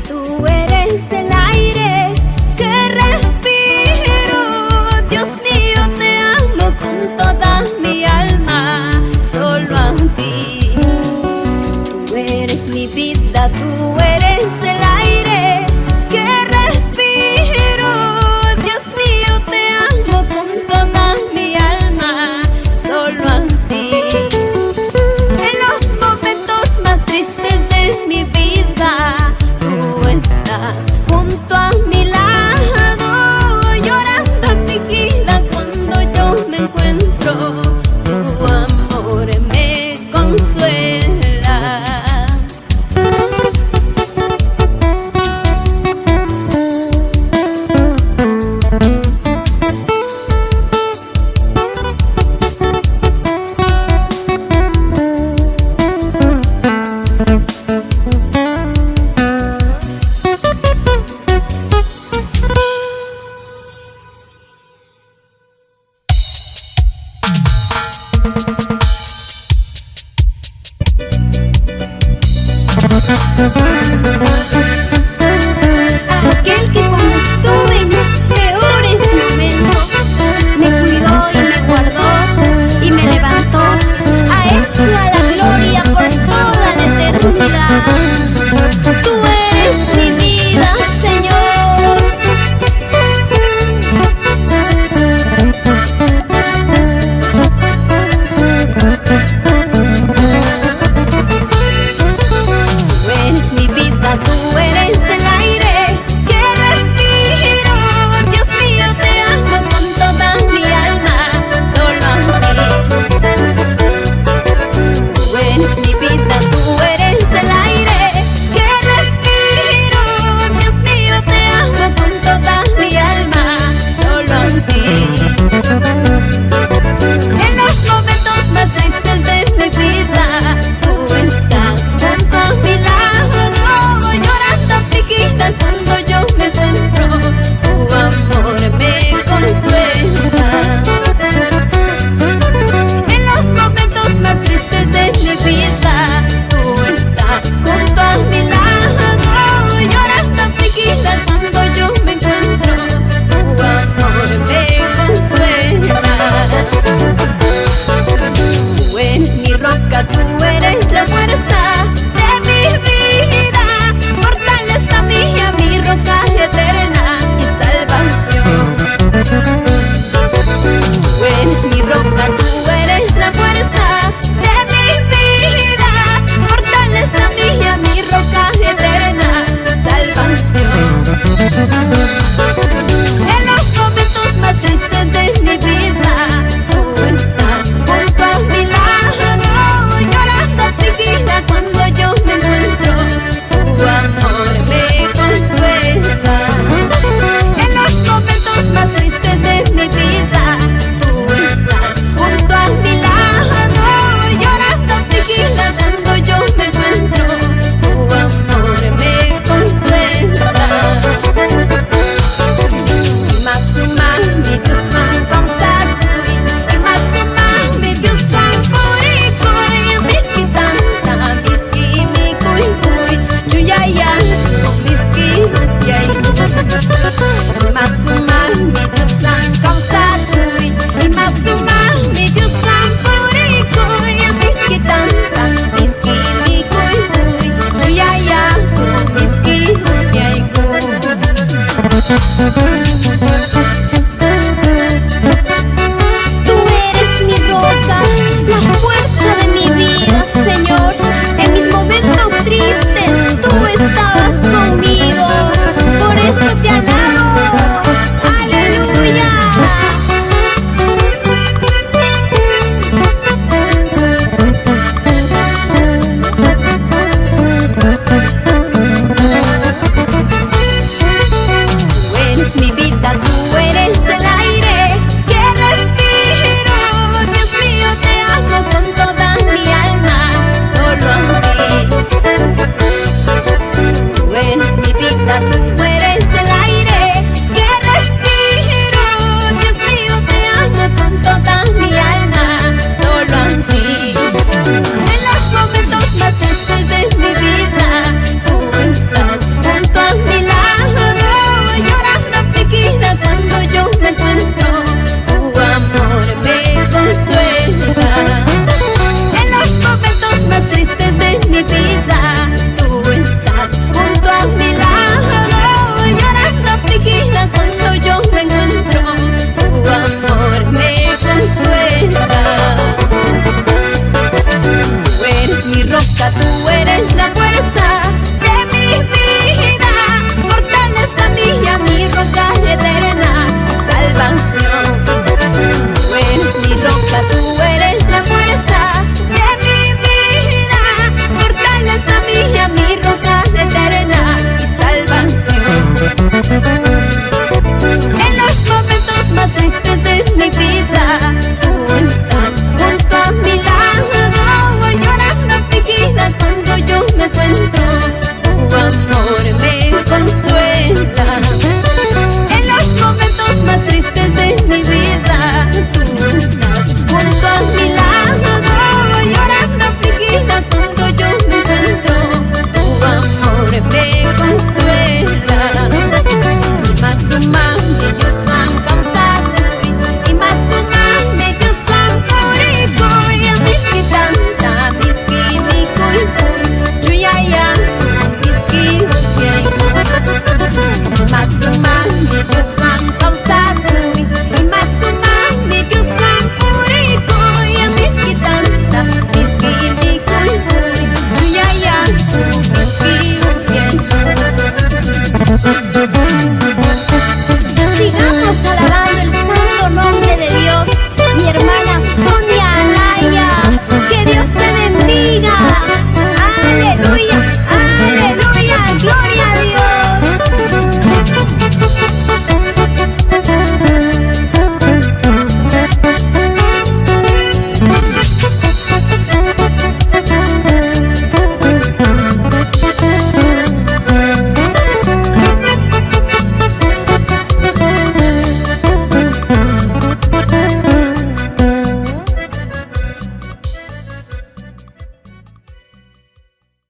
Tú eres el aire que respiro. Dios mío, te amo con toda mi alma, solo a ti. Tú eres mi vida, tú eres el aire que respiro. Dios mío, te amo con toda mi alma, solo a ti. En los momentos más tristes de mi vida, junto a mi lado, llorando afligida cuando yo me encuentro. Tu amor me consuela. Aquel que cuando estuve en mis peores momentos me cuidó y me guardó y me levantó. A Él sea la gloria por toda la eternidad. Tú eres mi vida, Señor. Tú eres el aire que respiro. Dios mío, te amo con toda mi alma, solo a ti. Tú eres mi vida, tú eres el aire que respiro. Dios mío, te amo con toda mi alma, solo a ti. En los momentos más tristes de mi vida, tú estás junto a mi lado, llorando afligida cuando yo me encuentro. Tu amor me consuela. En los momentos más tristes de mi vida, tú estás junto a mi lado, llorando afligida cuando yo me encuentro. Tu amor me consuela. Tú eres mi roca, tú eres la fuerza de mi vida, fortaleza mía, mi roca eterna y salvación. Tú eres mi roca, tú eres la fuerza de mi vida, fortaleza mía, mi roca eterna y salvación. En los momentos más tristes de mi vida, tú estás junto a mi lado, llorando afligida cuando yo me encuentro. Tu amor me consuela. En los momentos más tristes de mi vida, tú estás junto a mi lado, llorando afligida cuando yo me encuentro. Tu amor me consuela. Tú eres mi roca, la fuerza de mi vida, Señor. En mis momentos tristes tú estabas conmigo, por eso te alabo. respiro bien.